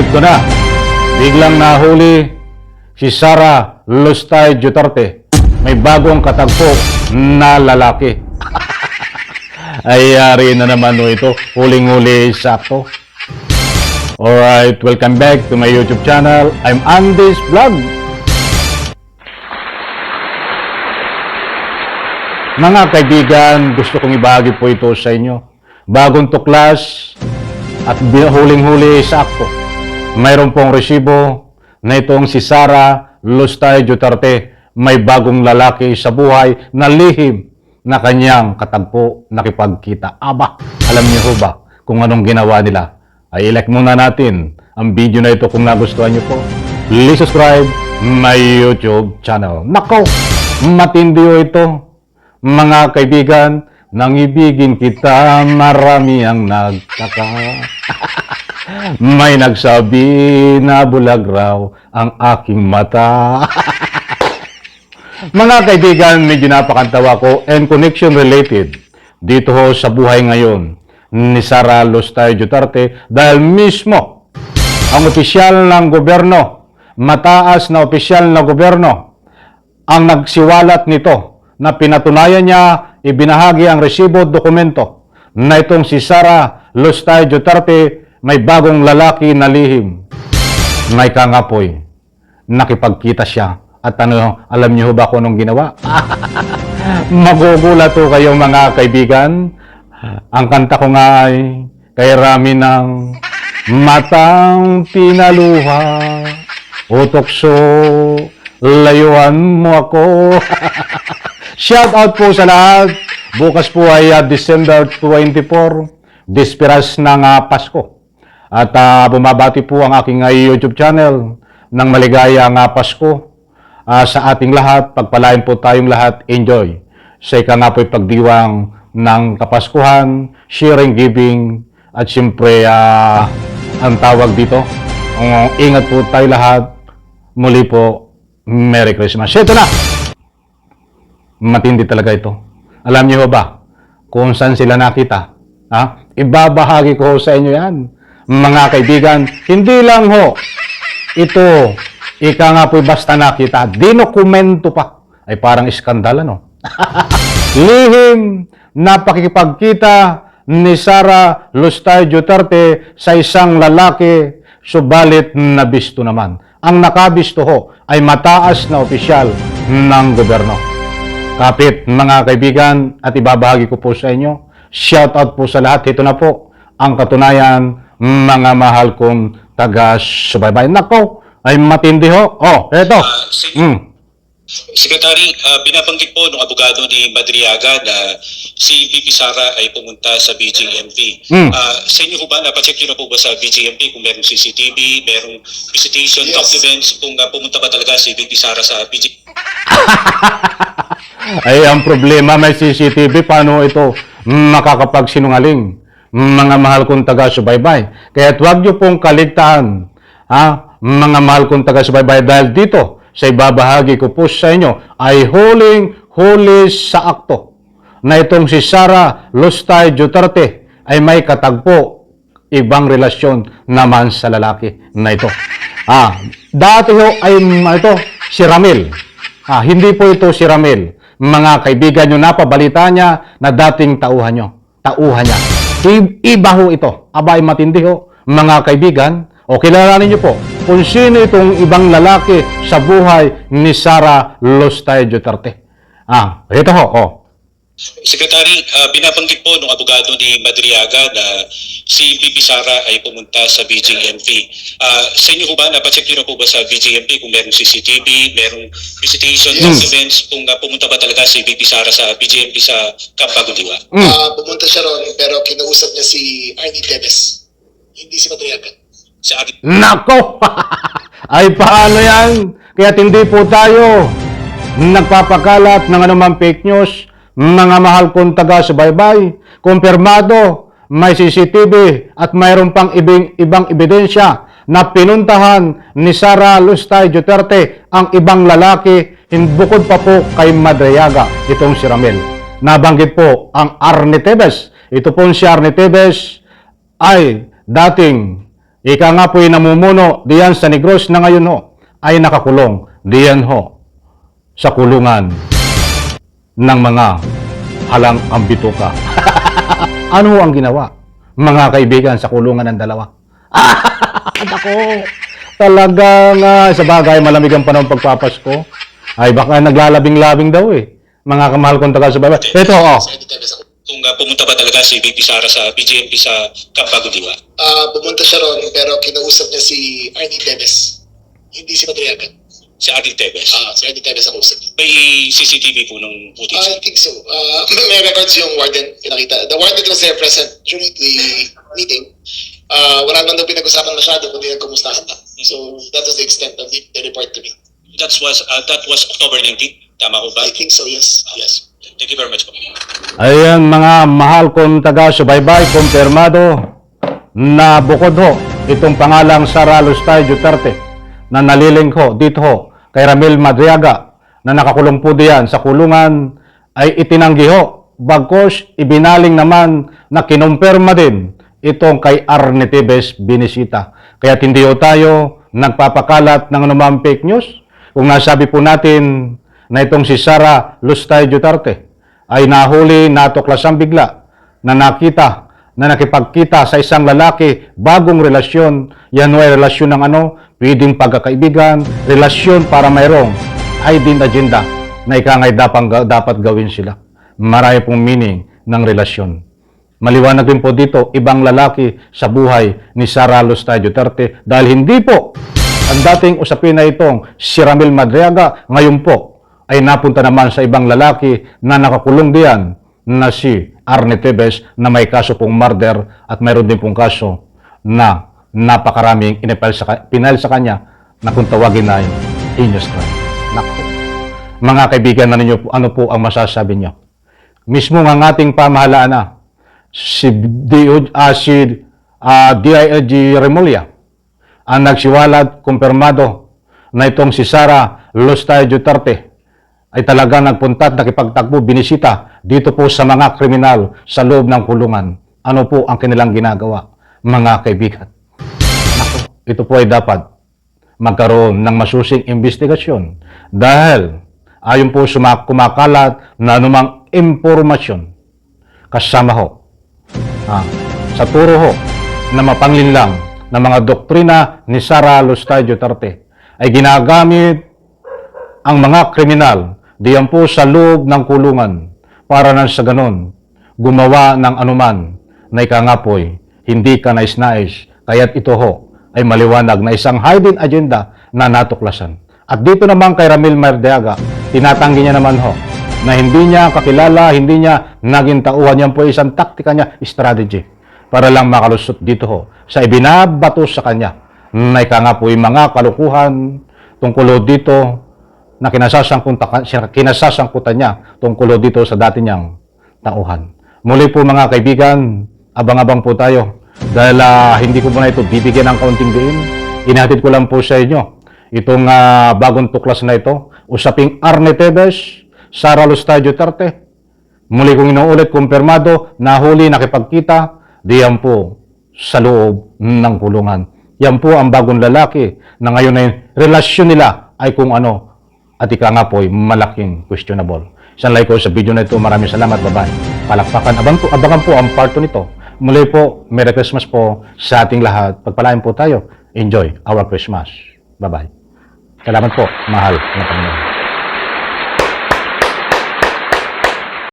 Ito na, biglang nahuli si Sara Lustay Duterte. May bagong katagpo na lalaki. Ay, yari na naman ito. Huling-huli sakto. Alright, welcome back to my YouTube channel. I'm Andy's Vlog. Mga kaibigan, gusto kong ibahagi po ito sa inyo. Bagong tuklas at huling-huli sakto. Mayroon pong resibo na itong si Sara Lustay Duterte. May bagong lalaki sa buhay na lihim na kanyang katagpo nakipagkita. Aba, alam niyo ho ba kung anong ginawa nila? Ay ilike muna natin ang video na ito kung nagustuhan niyo po. Please subscribe my YouTube channel. Nako, matindi ho ito. Mga kaibigan, nang ibigin kita, marami ang nagtaka. May nagsabi na bulag raw ang aking mata. Mga kaibigan, medyo napakantawa ko and connection related dito ho sa buhay ngayon ni Sara Lustay Duterte dahil mismo ang opisyal ng gobyerno, mataas na opisyal na gobyerno, ang nagsiwalat nito na pinatunayan niya, ibinahagi ang resibo dokumento na itong si Sara Lustay Duterte may bagong lalaki na lihim. May kangapoy, nakipagkita siya. At ano, alam niyo ba kung anong ginawa? Magugulat ho kayo mga kaibigan. Ang kanta ko nga ay kay Rami ng matang pinaluha, utokso, layuan mo ako. Shout out po sa lahat. Bukas po ay December 24, Disperas ng Pasko. At bumabati po ang aking YouTube channel ng maligayang Pasko sa ating lahat. Pagpalain po tayong lahat. Enjoy sa ika nga po'y pagdiwang ng Kapaskuhan, sharing, giving, at siyempre ang tawag dito. Ingat po tayo lahat. Muli po, Merry Christmas. Ito na! Matindi talaga ito. Alam niyo ba kung saan sila nakita? Ibabahagi ko sa inyo yan. Mga kaibigan, hindi lang ho ito, ika nga po'y basta nakita, dinokumento pa. Ay parang iskandal, ano? Lihim na pakikipagkita ni Sara Lustay Duterte sa isang lalaki, subalit nabisto naman. Ang nakabisto ho ay mataas na opisyal ng gobyerno. Kapit mga kaibigan, at ibabahagi ko po sa inyo, shout out po sa lahat. Ito na po ang katunayan, mga mahal kong taga-subaybay. Nako, ay matindi ho. Oh, eto. Secretary, binabanggit po ng abogado ni Madriaga na si VP Sara ay pumunta sa BJMP. Sa inyo po ba, napacheck nyo na po ba sa BJMP kung merong CCTV, merong visitation documents, kung pumunta ba talaga si VP Sara sa BJMP? Ay, ang problema, may CCTV, paano ito makakapagsinungaling? Mga mahal kong taga-subaybay. Kaya huwag niyo pong kaligtaan, mga mahal kong taga-subaybay, dahil dito, sa ibabahagi ko po sa inyo, ay huling-huli sa akto na itong si Sara Lustay Duterte ay may katagpo, ibang relasyon naman sa lalaki na ito. Dati ho ay ito, si Ramil. Hindi po ito si Ramil. Mga kaibigan nyo, napabalita niya na dating tauhan niya. Iba ho ito. Abay, matindi ho. Mga kaibigan, o kilalanin niyo po kung sino itong ibang lalaki sa buhay ni Sara Lustay Duterte. Ito ho. Secretary, binabanggit po ng abogado ni Madriaga na si VP Sara ay pumunta sa BJMP. Sa inyo po ba, napacheck nyo na po ba sa BJMP kung merong CCTV, merong visitation documents, kung pumunta ba talaga si VP Sara sa BJMP sa Camp Bagudiwa? Pumunta siya ron, pero kinausap niya si Arnie Teves, hindi si Madriaga. Nako! Ay paano yan? Kaya hindi po tayo nagpapakalat ng anumang fake news. Mga mahal kong taga-subaybay, kumpirmado, may CCTV at mayroon pang ibang ebidensya na pinuntahan ni Sara Lustay Duterte ang ibang lalaki, bukod pa po kay Madriaga, itong si Ramil. Nabanggit po ang Arnie Teves. Ito po si Arnie Teves ay dating ika nga po'y namumuno diyan sa Negros na ngayon ho, ay nakakulong diyan ho sa kulungan ng mga halang ambituka. Ano ho ang ginawa, mga kaibigan, sa kulungan ng dalawa? Ako, talagang sa bagay, malamig ang panahon pagpapasko. Ay baka naglalabing-labing daw eh. Mga kamahal kong taga-subaybay. Ito, Si Arnie Teves ako. Kung pumunta ba talaga si VP Sara sa BGMP sa Camp Bagudiwa? Pumunta siya ron pero kinausap niya si Arnie Teves. Hindi si Madriaga. Si Arnie Teves? Si Arnie Teves ang usap. May CCTV po ng footage? I think so. May records yung warden, pinakita. The warden was there present during the meeting. Wala naman daw pinag-usapan masyado, kundi nagkumustahan lang. So that was the extent of the report to me. That was October 19? Tama ko ba? I think so, yes. Yes. Thank you very much po. ayan mga mahal kong taga-subaybay, kumpirmado na bukod ho itong pangalang Sara Lustay Duterte na naliling ho dito ho kay Ramil Madriaga na nakakulong po diyan sa kulungan ay itinanggi ho, bagkos ibinaling naman na kinumpirma din itong kay Arnie Teves Binisita. Kaya hindi ho tayo nagpapakalat ng anumang fake news. Kung nasabi po natin na itong si Sara Lustay Duterte ay nahuli, natuklasang bigla, na nakita, na nakipagkita sa isang lalaki, bagong relasyon, yan ay relasyon ng pwedeng pagkakaibigan, relasyon para mayroong hidden agenda na ikangay dapat gawin sila. Marami pong meaning ng relasyon. Maliwanag din po dito, ibang lalaki sa buhay ni Sara Lustay Duterte dahil hindi po ang dating usapin na itong si Ramil Madriaga, ngayon po ay napunta naman sa ibang lalaki na nakakulong diyan na si Arnie Teves na may kaso pong murder at mayroon din pong kaso na napakaraming pinal sa kanya na kung tawagin na heinous crime. Naku. Mga kaibigan na ninyo, ano po ang masasabi niyo? Mismo ang ating pamahalaan na si DILG Remulla ang nagsiwalat, kumpirmado na itong si Sara Lustay Duterte ay talagang nagpunta at nakipagtagpo, binisita dito po sa mga kriminal sa loob ng kulungan. Ano po ang kanilang ginagawa, mga kaibigan? Naku, ito po ay dapat magkaroon ng masusing investigasyon dahil ayon po sa kumakalat na anumang impormasyon kasama ho sa turo ho na mapanglinlang na mga doktrina ni Sara Lustay Duterte ay ginagamit ang mga kriminal diyan po sa loob ng kulungan para nang sa ganon gumawa ng anuman na ikangapoy hindi ka nais-nais, kaya't ito ho ay maliwanag na isang hidden agenda na natuklasan. At dito naman kay Ramil Madriaga, tinatanggi niya naman ho na hindi niya kakilala, hindi niya naging tauhan, yan po isang taktika niya, strategy para lang makalusot dito ho sa ibinabato sa kanya na ikangapoy mga kalukuhan tungkol dito na kinasasangkutan niya tungkol dito sa dati niyang tauhan. Muli po mga kaibigan, abang-abang po tayo dahil hindi ko muna ito bibigyan ng kaunting diin. Inahatid ko lang po sa inyo itong bagong tuklas na ito, usaping Arnie Teves, Sara Lustay Duterte. Muli kong inuulit, kumpirmado, nahuli, nakipagkita, diyan po sa loob ng kulungan. Yan po ang bagong lalaki na ngayon ay relasyon nila ay kung ano at ika nga po ay malaking questionable. Isang like ko sa video na ito. Maraming salamat. Bye-bye. Palakpakan. Abangan po ang part 2 nito. Muli po, Merry Christmas po sa ating lahat. Pagpalain po tayo. Enjoy our Christmas. Bye-bye. Salamat po, mahal ng Panginoon.